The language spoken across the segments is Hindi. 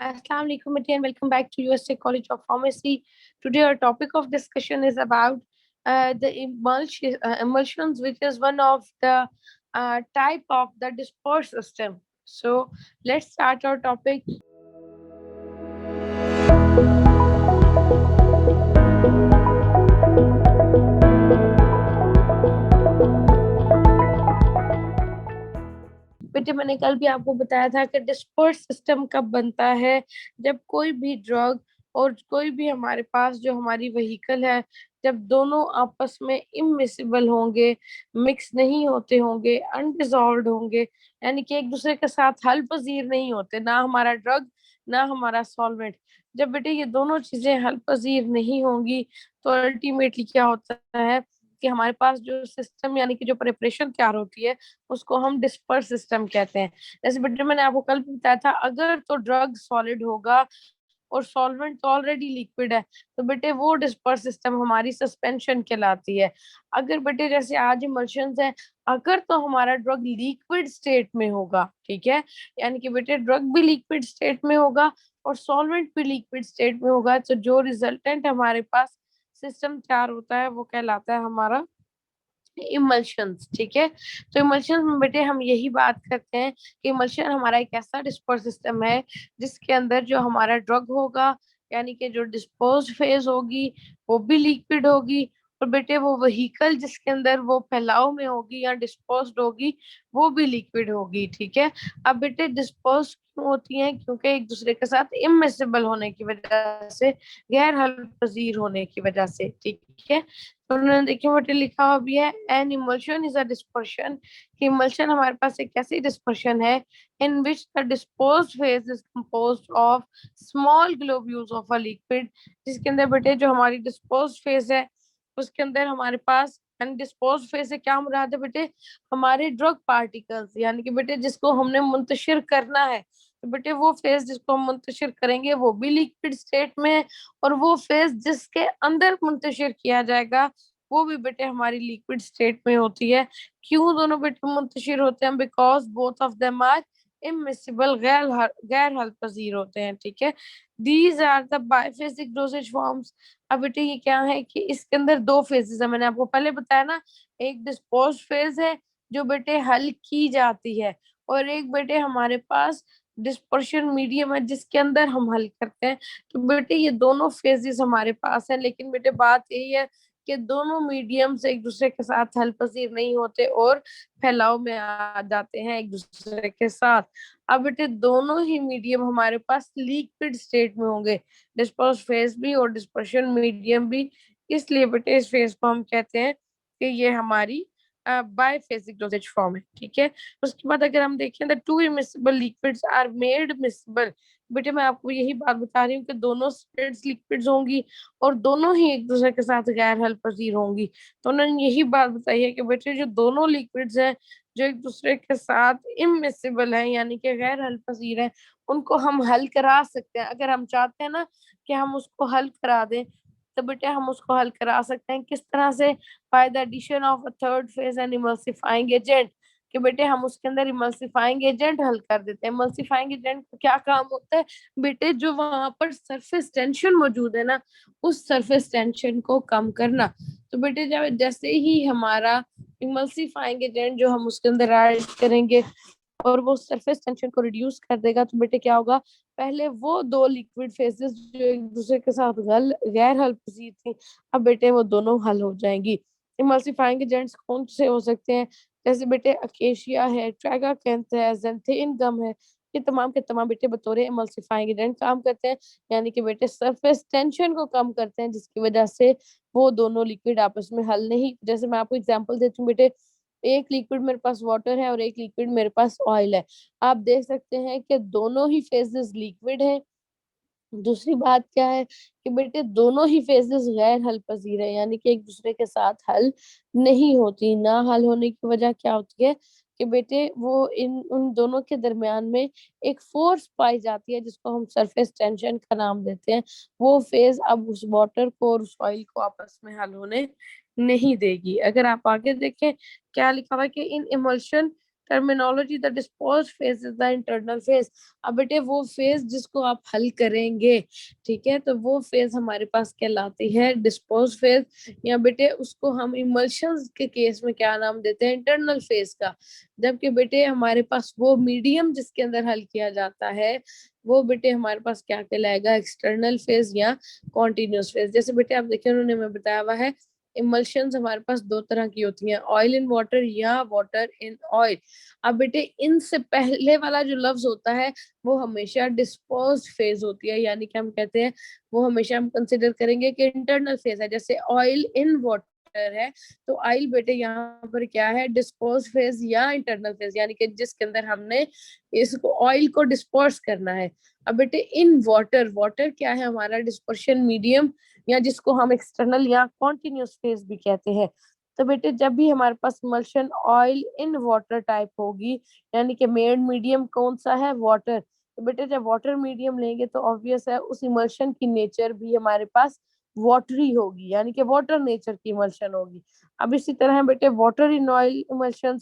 Assalamu alaikum and welcome back to USA College of Pharmacy. Today our topic of discussion is about the emulsions, which is one of the type of the disperse system. So let's start our topic. बेटे मैंने कल भी आपको बताया था कि डिस्पर्स सिस्टम कब बनता है, जब कोई भी ड्रग और कोई भी हमारे पास जो हमारी व्हीकल है, जब दोनों आपस में इमिसिबल होंगे, मिक्स नहीं होते होंगे, अनडिजॉल्व्ड होंगे, यानी कि एक दूसरे के साथ हल पजीर नहीं होते, ना हमारा ड्रग ना हमारा सॉल्वेंट। जब बेटे ये दोनों चीजें हल पजीर नहीं होंगी तो अल्टीमेटली क्या होता है कि हमारे पास जो सिस्टम यानी कि जो प्रिपरेशन तैयार होती है उसको हम डिस्पर्स सिस्टम कहते हैं। जैसे बेटे मैंने आपको कल भी बताया था, अगर तो ड्रग सॉलिड होगा और सॉल्वेंट तो ऑलरेडी लिक्विड है तो बेटे वो डिस्पर्स सिस्टम हमारी सस्पेंशन कहलाती है। अगर बेटे जैसे आज इमल्शंस है, अगर तो हमारा ड्रग लिक्विड स्टेट में होगा, ठीक है, यानी कि बेटे ड्रग भी लिक्विड स्टेट में होगा और सॉल्वेंट भी लिक्विड स्टेट में होगा, तो जो रिजल्टेंट हमारे पास सिस्टम तैयार होता है वो कहलाता है हमारा इमल्शंस। ठीक है, तो इमल्शन में बेटे हम यही बात करते हैं कि इमल्शन हमारा एक ऐसा डिस्पर्स सिस्टम है जिसके अंदर जो हमारा ड्रग होगा, यानी कि जो डिस्पोज फेज होगी वो भी लिक्विड होगी, और बेटे वो व्हीकल जिसके अंदर वो फैलाव में होगी या डिस्पोज्ड होगी वो भी लिक्विड होगी। ठीक है, अब बेटे डिस्पोज क्यों होती हैं? क्योंकि एक दूसरे के साथ इमिसिबल होने की वजह से, गैर हल पजीर होने की वजह से। ठीक है, तो उन्होंने देखिए वोट लिखा हुआ भी है, an emulsion is a dispersion. कि इमल्शन हमारे पास एक ऐसी डिस्पर्शन है in which the disposed phase is composed of small globules of a liquid. जिसके अंदर बेटे जो हमारी डिस्पोज्ड फेज है उसके अंदर हमारे पास, एंड डिस्पोज्ड फेज से क्या मुराद है बेटे? हमारे ड्रग पार्टिकल्स, यानी कि बेटे जिसको हमने मुंतशिर करना है, तो बेटे वो फेज जिसको हम मुंतशिर करेंगे वो भी लिक्विड स्टेट में है, और वो फेज जिसके अंदर मुंतशिर किया जाएगा वो भी बेटे हमारी लिक्विड स्टेट में होती है। क्यों दोनों बेटे मुंतशिर होते हैं? Because both of them are immiscible, गैर हल पजीर होते हैं। ठीक है, these are the biphasic dosage forms. अब बेटे ये क्या है कि इसके अंदर दो फेजेस है, मैंने आपको पहले बताया ना, एक डिस्पोज फेज है जो बेटे हल की जाती है, और एक बेटे हमारे पास डिस्पर्शन मीडियम है जिसके अंदर हम हल करते हैं। तो बेटे ये दोनों फेजेस हमारे पास है, लेकिन बेटे बात यही है कि दोनों मीडियम से एक दूसरे के साथ हल पसीर नहीं होते और फैलाव में आ जाते हैं एक दूसरे के साथ। अब बेटे दोनों ही मीडियम हमारे पास लिक्विड स्टेट में होंगे, डिस्पर्स फेज भी और डिस्पर्शन मीडियम भी। इसलिए बेटे इस फेज को हम कहते हैं कि ये हमारी बायफेजिक डोसेज फॉर्म है। ठीक है, उसके बाद अगर हम देखें the two immiscible liquids are made miscible. बेटे मैं आपको यही बात बता रही हूँ कि दोनों स्टेट्स लिक्विड्स होंगी और दोनों ही एक दूसरे के साथ गैर हल पजीर होंगी। तो उन्होंने यही बात बताई है कि बेटे जो दोनों लिक्विड्स हैं जो एक दूसरे के साथ इमिसिबल है यानी कि गैर हल पजीर है, उनको हम हल करा सकते हैं। अगर हम चाहते हैं ना कि हम उसको हल करा दें, तो बेटे हम उसको हल करा सकते हैं। किस तरह से? By the addition of a third phase and emulsifying agent. कि बेटे हम उसके अंदर इमल्सिफाइंग एजेंट हल कर देते हैं। इमल्सिफाइंग एजेंट का क्या काम होता है बेटे? जो वहां पर सरफेस टेंशन मौजूद है ना, उस सरफेस टेंशन को कम करना। तो बेटे जब जैसे ही हमारा इमल्सिफाइंग एजेंट जो हम उसके अंदर ऐड करेंगे और वो सरफेस टेंशन को रिड्यूस कर देगा, तो बेटे क्या होगा? पहले वो दो लिक्विड फेजेस जो एक दूसरे के साथ गैर हल पसीर थी, अब बेटे वो दोनों हल हो जाएंगी। इमल्सिफाइंग एजेंट्स कौन से हो सकते हैं? जैसे बेटे अकेशिया है, ट्राइगाकैंथ है, ज़ैंथेन गम है, ये तमाम के तमाम बेटे बतौर इमल्सिफाइंग एजेंट काम करते हैं, यानी कि बेटे सरफेस टेंशन को कम करते हैं, जिसकी वजह से वो दोनों लिक्विड आपस में हल नहीं। जैसे मैं आपको एग्जांपल देती हूँ बेटे, एक लिक्विड मेरे पास वाटर है और एक लिक्विड मेरे पास ऑयल है। आप देख सकते हैं कि दोनों ही फेजेस लिक्विड हैं। दूसरी बात क्या है कि बेटे दोनों ही फेजेस गैर हल पजीर है, यानी कि एक दूसरे के साथ हल नहीं होती। ना हल होने की वजह क्या होती है कि बेटे वो इन उन दोनों के दरमियान में एक फोर्स पाई जाती है जिसको हम सरफेस टेंशन का नाम देते हैं। वो फेज अब उस वाटर को और उस ऑयल को आपस में हल होने नहीं देगी। अगर आप आगे देखें क्या लिखा हुआ है कि in emulsion terminology, the dispose phase is the internal phase. अब बेटे वो फेज जिसको आप हल करेंगे, ठीक है, तो वो फेज हमारे पास कहलाती है डिस्पोज फेज, या बेटे उसको हम इमल्शंस के केस में क्या नाम देते हैं, इंटरनल फेज का। जबकि बेटे हमारे पास वो मीडियम जिसके अंदर हल किया जाता है, वो बेटे हमारे पास क्या कहलाएगा, एक्सटर्नल फेज या कॉन्टिन्यूस फेज। जैसे बेटे आप देखिए उन्होंने हमें बताया हुआ है इमल्शंस हमारे पास दो तरह की होती हैं, ऑयल इन वाटर या वाटर इन ऑयल। अब बेटे इनसे पहले वाला जो लफ्ज होता है वो हमेशा डिस्पोज फेज होती है, यानी कि हम कहते हैं वो हमेशा हम कंसिडर करेंगे कि इंटरनल फेज है। जैसे ऑयल इन वाटर है, तो ऑयल बेटे यहाँ पर क्या है, डिस्पोज फेज या इंटरनल फेज, यानी कि जिसके अंदर हमने इसको ऑयल को डिस्पोज करना है। अब बेटे इन वाटर, वाटर क्या है हमारा, डिस्पर्शन मीडियम, या जिसको हम एक्सटर्नल या कॉन्टिन्यूस फेज भी कहते हैं। तो बेटे जब भी हमारे पास emulsion oil in water type होगी, यानी कि मेन मीडियम कौन सा है, वाटर, तो बेटे जब वाटर मीडियम लेंगे तो ऑब्वियस है उस इमल्शन की नेचर भी हमारे पास वाटरी होगी, यानी कि वाटर नेचर की इमल्शन होगी। अब इसी तरह बेटे वाटर इन ऑयल इमल्शन,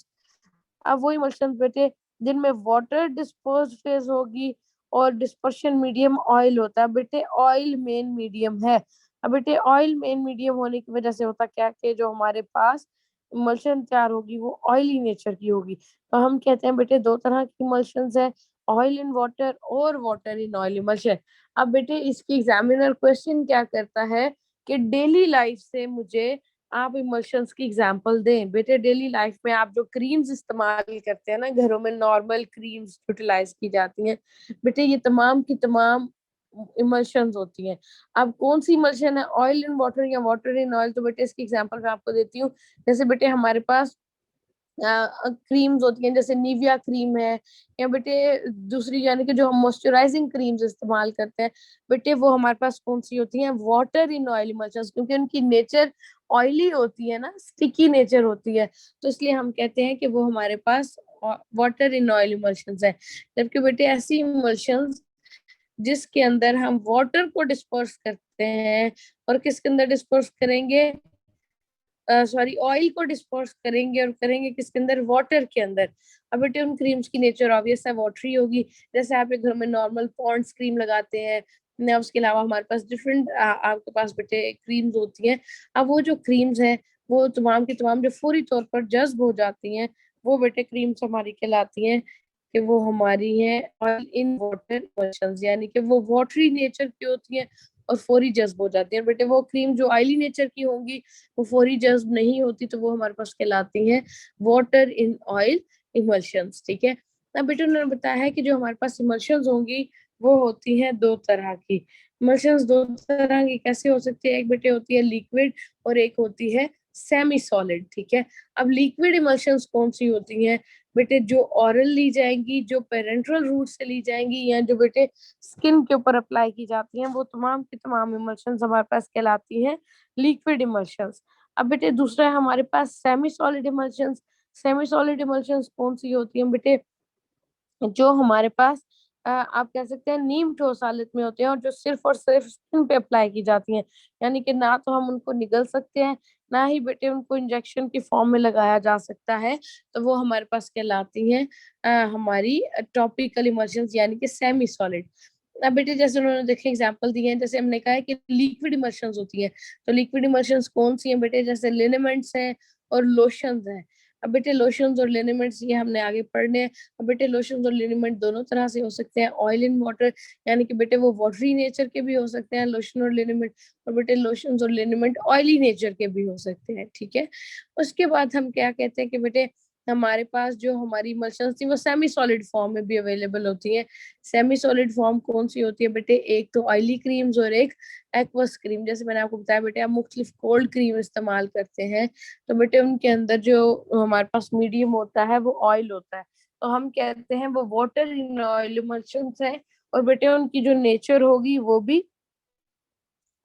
अब वो इमल्शन बेटे जिनमें वाटर डिस्पोज फेज होगी और डिस्पर्शन मीडियम ऑयल होता है। बेटे ऑयल मेन मीडियम है। अब बेटे ऑयल मेन मीडियम होने की वजह से होता क्या कि जो हमारे पास इमल्शन तैयार होगी वो ऑयली नेचर की होगी। तो हम कहते हैं बेटे दो तरह की इमल्शंस है, ऑयल इन वाटर और वाटर इन ऑयल इमल्शन। अब बेटे इसकी एग्जामिनर क्वेश्चन क्या करता है कि डेली लाइफ से मुझे आप इमोशंस की एग्जांपल दें। बेटे डेली लाइफ में आप जो क्रीम्स इस्तेमाल करते हैं ना, घरों में नॉर्मल क्रीम्स यूटिलाइज की जाती हैं, बेटे ये तमाम की तमाम इमल्शंस होती हैं। अब कौन सी इमल्शन है, ऑयल इन वाटर या वाटर इन ऑयल, तो बेटे इसकी एग्जांपल मैं आपको देती हूँ। जैसे बेटे हमारे पास क्रीम्स होती हैं, जैसे निविया क्रीम है, या बेटे दूसरी यानी कि जो हम मॉइस्चराइजिंग क्रीम्स इस्तेमाल करते हैं, बेटे वो हमारे पास कौन सी होती हैं, वाटर इन ऑयल इमल्शंस, क्योंकि उनकी नेचर ऑयली होती है ना, स्टिकी नेचर होती है, तो इसलिए हम कहते हैं कि वो हमारे पास वाटर इन ऑयल इमल्शंस है। जबकि बेटे ऐसी इमल्शंस जिसके अंदर हम वाटर को डिस्पर्स करते हैं, और किसके अंदर डिस्पर्स करेंगे, सॉरी ऑयल को डिस्पोज करेंगे, और करेंगे किसके अंदर, वाटर के अंदर। अब बेटे उन क्रीम्स की नेचर ऑब्वियस है वाटरी होगी। जैसे आप एक घर में नॉर्मल पॉन्ड्स क्रीम लगाते हैं ना, उसके अलावा हमारे पास डिफरेंट आपके पास बेटे क्रीम्स होती हैं। अब वो जो क्रीम्स हैं वो तमाम की तमाम जो फौरी तौर पर जज्ब हो जाती हैं, वो बेटे क्रीम्स हमारी कहलाती हैं कि वो हमारी हैं ऑयल इन वाटर इमल्शंस, यानी कि वो वाटरी नेचर की होती हैं और फौरी जज्ब हो जाती है। बेटे वो क्रीम जो ऑयली नेचर की होंगी वो फौरी जज्ब नहीं होती, तो वो हमारे पास कहलाती हैं वाटर इन ऑयल इमल्शंस। ठीक है, अब बेटे उन्होंने बताया है कि जो हमारे पास इमल्शंस होंगी वो होती हैं दो तरह की। इमल्शंस दो तरह की कैसे हो सकती है, एक बेटे होती है लिक्विड और एक होती है सेमी सॉलिड। ठीक है, अब लिक्विड इमल्शंस कौन सी होती हैं, बेटे जो ऑरल ली जाएंगी, जो पेरेंट्रल रूट से ली जाएंगी, या जो बेटे स्किन के ऊपर अप्लाई की जाती हैं, वो तमाम की तमाम इमल्शंस हमारे पास कहलाती हैं लिक्विड इमल्शंस। अब बेटे दूसरा है हमारे पास semi solid emulsions. Semi solid emulsions कौन सी होती हैं बेटे, जो हमारे पास आप कह सकते हैं नीम ठोस हालत में होते हैं, और जो सिर्फ और सिर्फ स्किन पे अप्लाई की जाती हैं, यानी कि ना तो हम उनको निगल सकते हैं, ना ही बेटे उनको इंजेक्शन की फॉर्म में लगाया जा सकता है, तो वो हमारे पास कहलाती हैं हमारी टॉपिकल इमल्शंस, यानी कि सेमी सॉलिड। अब बेटे जैसे उन्होंने देखे एग्जांपल दिए हैं, जैसे हमने कहा है कि लिक्विड इमल्शंस होती हैं, तो लिक्विड इमल्शंस कौन सी हैं बेटे, जैसे लिनेमेंट्स हैं और लोशंस हैं। अब बेटे लोशंस और लिनेमेंट्स ये हमने आगे पढ़ने हैं। अब बेटे लोशंस और लिनेमेंट दोनों तरह से हो सकते हैं, ऑयल इन वाटर, यानी कि बेटे वो वाटरी नेचर के भी हो सकते हैं लोशन और लिनेमेंट, और बेटे लोशंस और लिनेमेंट ऑयली नेचर के भी हो सकते हैं। ठीक है, उसके बाद हम क्या कहते हैं कि बेटे हमारे पास जो हमारी इमल्शंस थी वो सेमी सॉलिड फॉर्म में भी अवेलेबल होती है। सेमी सॉलिड फॉर्म कौन सी होती है बेटे, एक तो ऑयली क्रीम्स और एक एक्वस क्रीम। जैसे मैंने आपको बताया बेटे आप मुख्तलिफ कोल्ड क्रीम इस्तेमाल करते हैं, तो बेटे उनके अंदर जो हमारे पास मीडियम होता है वो ऑयल होता है, तो हम कहते हैं वो वाटर इन ऑयल इमल्शंस है, और बेटे उनकी जो नेचर होगी वो भी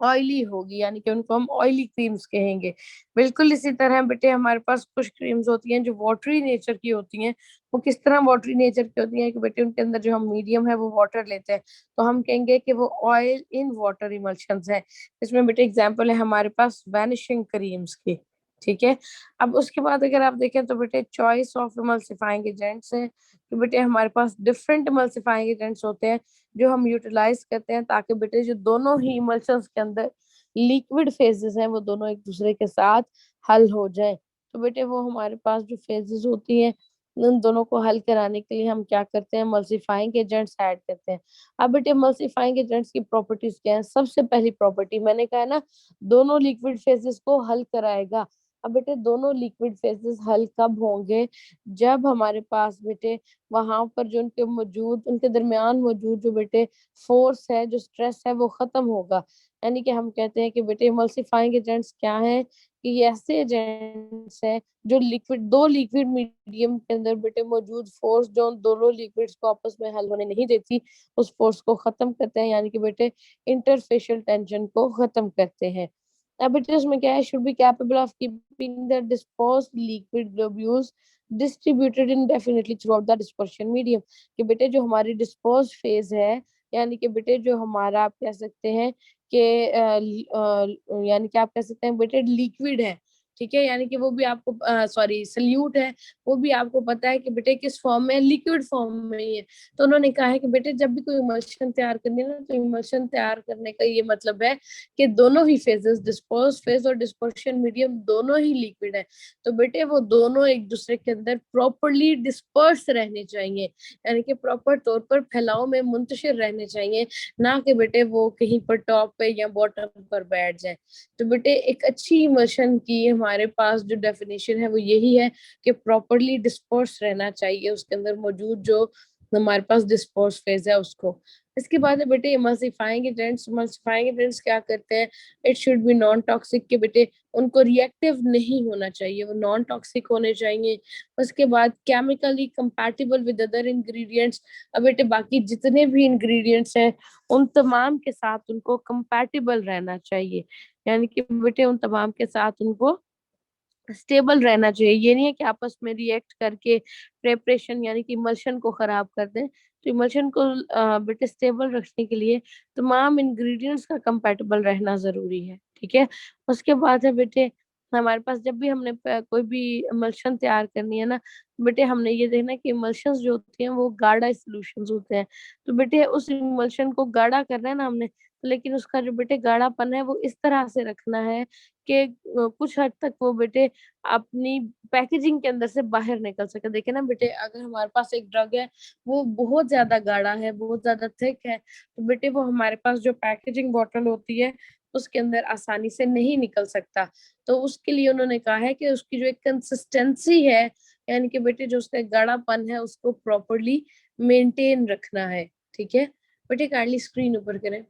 ऑयली होगी, यानी कि उनको हम ऑयली क्रीम्स कहेंगे। बिल्कुल इसी तरह बेटे हमारे पास कुछ क्रीम्स होती हैं जो वाटरी नेचर की होती हैं। वो किस तरह वाटरी नेचर की होती हैं कि बेटे उनके अंदर जो हम मीडियम है वो वाटर लेते हैं, तो हम कहेंगे कि वो ऑयल इन वाटर इमल्शंस है। इसमें बेटे एग्जांपल है हमारे पास वैनिशिंग क्रीम्स की। ठीक है। अब उसके बाद अगर आप देखें तो बेटे चॉइस ऑफ इमल्सिफाइंग एजेंट्स है कि बेटे हमारे पास डिफरेंट इमल्सिफाइंग एजेंट्स होते हैं जो हम यूटिलाइज करते हैं ताकि बेटे जो दोनों ही इमल्शंस के अंदर लिक्विड फेजेस हैं वो दोनों एक दूसरे के साथ हल हो जाए। तो बेटे वो हमारे पास जो फेजेस होती हैं उन दोनों को हल कराने के लिए हम क्या करते हैं, मल्सीफाइंग एजेंट्स ऐड करते हैं। अब बेटे मल्सीफाइंग एजेंट्स की प्रॉपर्टीज क्या है? सबसे पहली प्रॉपर्टी मैंने कहा है ना, दोनों लिक्विड फेजेस को हल कराएगा। अब बेटे दोनों लिक्विड फेजेस हल कब होंगे? जब हमारे पास बेटे वहां पर जो उनके दरमियान मौजूद जो बेटे फोर्स है, जो स्ट्रेस है, वो खत्म होगा। यानी कि हम कहते हैं कि बेटे इमल्सिफाइंग एजेंट्स क्या है कि ये ऐसे एजेंट्स हैं जो दो लिक्विड मीडियम के अंदर बेटे मौजूद फोर्स जो उन दोनों लिक्विड्स को आपस में हल होने नहीं देती, उस फोर्स को खत्म करते हैं, यानी कि बेटे इंटरफेशियल टेंशन को खत्म करते हैं। Apparatus में क्या है, should be capable of keeping the dispersed liquid globules distributed indefinitely throughout the dispersion medium। कि बेटे जो हमारी डिस्पर्स फेज है, यानी कि बेटे जो हमारा आप कह सकते हैं कि यानी कि आप कह सकते हैं बेटे लिक्विड है, ठीक है, यानी कि वो भी आपको सॉरी सल्यूट है, वो भी आपको पता है कि बेटे किस फॉर्म में, लिक्विड फॉर्म में ही है। तो उन्होंने कहा है कि बेटे जब भी कोई इमल्शन तैयार करनी है ना, तो इमल्शन तैयार करने का ये मतलब है कि दोनों ही फेजेस, डिस्पर्स फेज और डिस्पर्शन मीडियम, दोनों ही लिक्विड है। तो बेटे वो दोनों एक दूसरे के अंदर प्रॉपरली डिस्पर्स रहने चाहिए, यानी कि प्रॉपर तौर पर फैलाव में मुंतशिर रहने चाहिए, ना कि बेटे वो कहीं पर टॉप पे या बॉटम पर बैठ जाए। तो बेटे एक अच्छी इमल्शन की हमारे पास जो डेफिनेशन है वो यही है कि प्रॉपरली डिस्पर्स रहना चाहिए उसके अंदर मौजूद जो हमारे पास डिस्पर्स फेज है उसको। इसके बाद है बेटे इमल्सिफाइंग एजेंट्स क्या करते हैं, it should be non toxic, के बेटे उनको रिएक्टिव नहीं होना चाहिए, वो नॉन टॉक्सिक होने चाहिए। उसके बाद chemically compatible with other ingredients. अब बेटे बाकी जितने भी इंग्रेडिएंट्स हैं उन तमाम के साथ उनको कंपैटिबल रहना चाहिए, यानी कि बेटे उन तमाम के साथ उनको स्टेबल रहना चाहिए। ये नहीं है कि आपस में रिएक्ट करके प्रेपरेशन यानी कि इमल्शन को खराब कर दें। तो इमल्शन को बेटे स्टेबल रखने के लिए तमाम इंग्रेडिएंट्स का कंपैटिबल रहना जरूरी है, ठीक है। उसके बाद है बेटे हमारे पास जब भी हमने कोई भी इमल्शन तैयार करनी है ना, बेटे हमने ये देखना है कि इमल्शंस जो होती हैं वो गाढ़ा सॉल्यूशंस होते हैं। तो बेटे उस इमल्शन को गाढ़ा करना है ना हमने, लेकिन उसका जो बेटे गाढ़ापन है वो इस तरह से रखना है कि कुछ हद तक वो बेटे अपनी पैकेजिंग के अंदर से बाहर निकल सके। देखिए ना बेटे, अगर हमारे पास एक ड्रग है वो बहुत ज्यादा गाढ़ा है, बहुत ज्यादा थिक है, तो बेटे वो हमारे पास जो पैकेजिंग बॉटल होती है उसके अंदर आसानी से नहीं निकल सकता। तो उसके लिए उन्होंने कहा है कि उसकी जो एक कंसिस्टेंसी है, यानी कि बेटे जो उसका गाढ़ापन है उसको प्रॉपरली मेंटेन रखना है, ठीक है। बेटे काइंडली स्क्रीन ऊपर करें।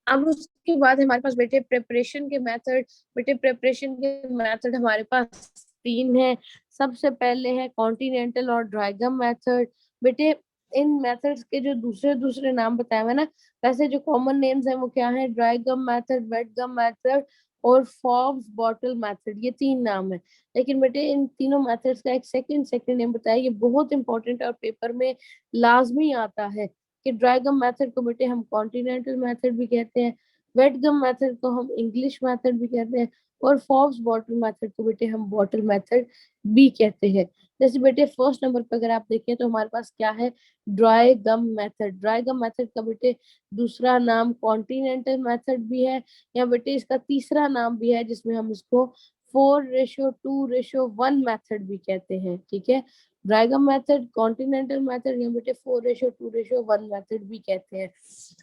अब उसके बाद हमारे पास बेटे प्रिपरेशन के मेथड। बेटे प्रिपरेशन के मेथड हमारे पास तीन है। सबसे पहले है कॉन्टिनेंटल और ड्राइगम मेथड। बेटे इन मेथड्स के जो दूसरे दूसरे नाम बताए हुए ना, वैसे जो कॉमन नेम्स हैं वो क्या है, ड्राइगम मेथड, वेट गम मेथड और फॉब्स बॉटल मेथड, ये तीन नाम है। लेकिन बेटे इन तीनों मेथड्स का एक सेकंड सेकंड नेम बताया, ये बहुत इंपॉर्टेंट और पेपर में लाजमी आता है कि ड्राई गम मेथड को बेटे हम कॉन्टिनेंटल मेथड भी कहते हैं, वेट गम मेथड को हम इंग्लिश मेथड भी कहते हैं, और फॉब्स बॉटल मेथड को बेटे हम बॉटल मेथड भी कहते हैं। जैसे बेटे फर्स्ट नंबर पर अगर आप देखें तो हमारे पास क्या है, dry gum method. Dry gum method का बेटे दूसरा नाम कॉन्टिनेंटल मेथड भी है, या बेटे इसका तीसरा नाम भी है जिसमें हम इसको 4:2:1 मेथड भी कहते हैं, ठीक है। ड्रैगन मेथड, कॉन्टिनेंटल मेथड या बेटे 4:2:1 मेथड भी कहते हैं।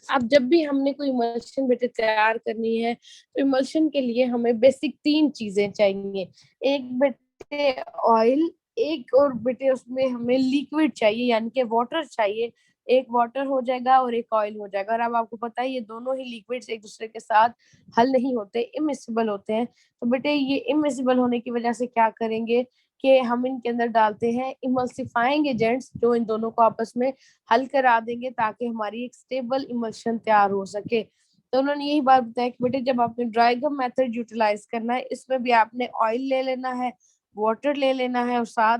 अब जब भी हमने कोई इमल्शन बेटे तैयार करनी है तो इमल्शन के लिए हमें बेसिक तीन चीजें चाहिए। एक बेटे ऑयल, एक और बेटे उसमें हमें लिक्विड चाहिए यानी कि वाटर चाहिए। एक वाटर हो जाएगा और एक ऑयल हो जाएगा। और अब आपको पता है ये दोनों ही लिक्विड्स एक दूसरे के साथ हल नहीं होते, इमिसिबल होते हैं। तो बेटे ये इमिसिबल होने की वजह से क्या करेंगे कि हम इनके अंदर डालते हैं इमल्सिफाइंग एजेंट्स जो इन दोनों को आपस में हल करा देंगे ताकि हमारी एक स्टेबल इमल्शन तैयार हो सके। तो उन्होंने यही बात बताया कि बेटे जब आपने ड्राई गम मेथड यूटिलाइज करना है, इसमें भी आपने ऑयल ले लेना है, वाटर ले लेना है, और साथ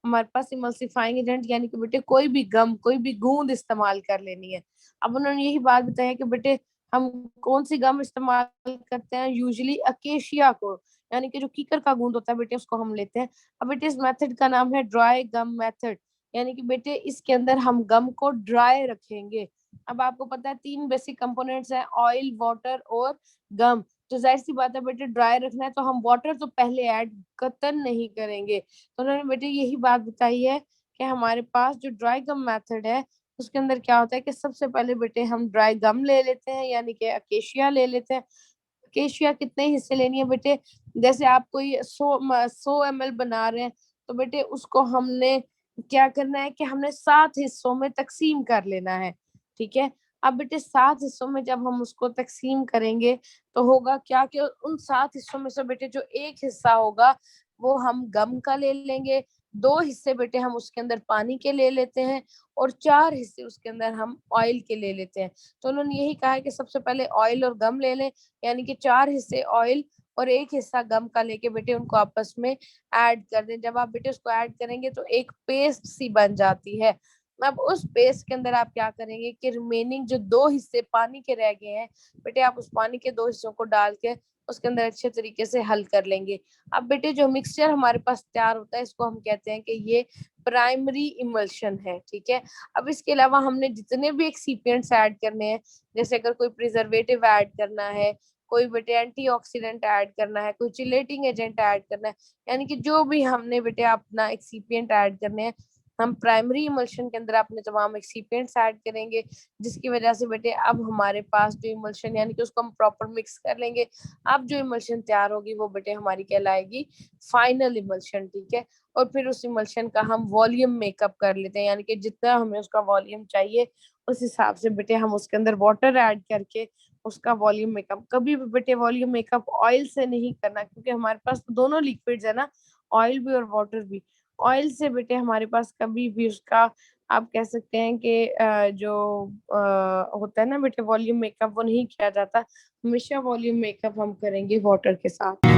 हमारे पास इमल्सिफाइंग एजेंट यानी कि बेटे कोई भी गम, कोई भी गूंद इस्तेमाल कर लेनी है। अब उन्होंने यही बात बताया कि बेटे हम कौन सी गम इस्तेमाल करते हैं? यूजुअली अकेशिया को, यानी कि जो कीकर का गूंद होता है बेटे, उसको हम लेते हैं। अब बेटे इस मेथड का नाम है ड्राई गम मेथड, यानी कि बेटे इसके अंदर हम गम को ड्राई रखेंगे। अब आपको पता है 3 बेसिक कंपोनेंट्स हैं, ऑयल, वाटर और गम। तो जाहिर सी बात है बेटे, ड्राई रखना है तो हम वाटर तो पहले ऐड कतन नहीं करेंगे। तो उन्होंने बेटे यही बात बताई है कि हमारे पास जो ड्राई गम मेथड है उसके अंदर क्या होता है कि सबसे पहले बेटे हम ड्राई गम ले लेते हैं, यानी कि अकेशिया ले लेते हैं। अकेशिया कितने हिस्से लेनी है बेटे? जैसे आप कोई 100 ml बना रहे हैं, तो बेटे उसको हमने क्या करना है कि हमने 7 हिस्सों में तकसीम कर लेना है। ठीक है। अब बेटे 7 हिस्सों में जब हम उसको तकसीम करेंगे तो होगा क्या कि उन 7 हिस्सों में से बेटे जो एक हिस्सा होगा वो हम गम का ले लेंगे, 2 हिस्से बेटे हम उसके अंदर पानी के ले लेते हैं, और 4 हिस्से उसके अंदर हम ऑयल के ले लेते हैं। तो उन्होंने यही कहा है कि सबसे पहले ऑयल और गम ले लें, यानी कि 4 हिस्से ऑयल और एक हिस्सा गम का लेके बेटे उनको आपस में ऐड कर दें। जब आप बेटे उसको ऐड करेंगे तो एक पेस्ट सी बन जाती है। अब उस पेस्ट के अंदर आप क्या करेंगे कि रिमेनिंग जो 2 हिस्से पानी के रह गए हैं बेटे, आप उस पानी के 2 हिस्सों को डाल के उसके अंदर अच्छे तरीके से हल कर लेंगे। अब बेटे जो मिक्सचर हमारे पास तैयार होता है इसको हम कहते हैं कि ये प्राइमरी इमल्शन है। ठीक है। अब इसके अलावा हमने जितने भी एक्सीपिएंट्स ऐड करने हैं, जैसे अगर कोई प्रिजर्वेटिव ऐड करना है, कोई बेटे एंटीऑक्सीडेंट ऐड करना है, कोई चिलेटिंग एजेंट ऐड करना है, यानी कि जो भी हमने बेटे अपना एक्सीपिएंट ऐड करने हैं, हम प्राइमरी इमल्शन के अंदर अपने तमाम एक्सीपिएंट्स ऐड करेंगे, जिसकी वजह से बेटे अब हमारे पास जो इमल्शन, यानी कि उसको हम प्रॉपर मिक्स कर लेंगे। अब जो इमल्शन तैयार होगी वो बेटे हमारी कहलाएगी फाइनल इमल्शन। ठीक है। और फिर उस इमल्शन का हम वॉल्यूम मेकअप कर लेते हैं, यानी कि जितना हमें उसका वॉल्यूम चाहिए उस हिसाब से बेटे हम उसके अंदर वाटर ऐड करके उसका वॉल्यूम मेकअप, कभी भी बेटे वॉल्यूम मेकअप ऑयल से नहीं करना, क्योंकि हमारे पास तो दोनों लिक्विड्स है ना, ऑयल भी और वाटर भी। ऑयल से बेटे हमारे पास कभी भी उसका, आप कह सकते हैं कि जो होता है ना बेटे वॉल्यूम मेकअप, वो नहीं किया जाता। हमेशा वॉल्यूम मेकअप हम करेंगे वाटर के साथ।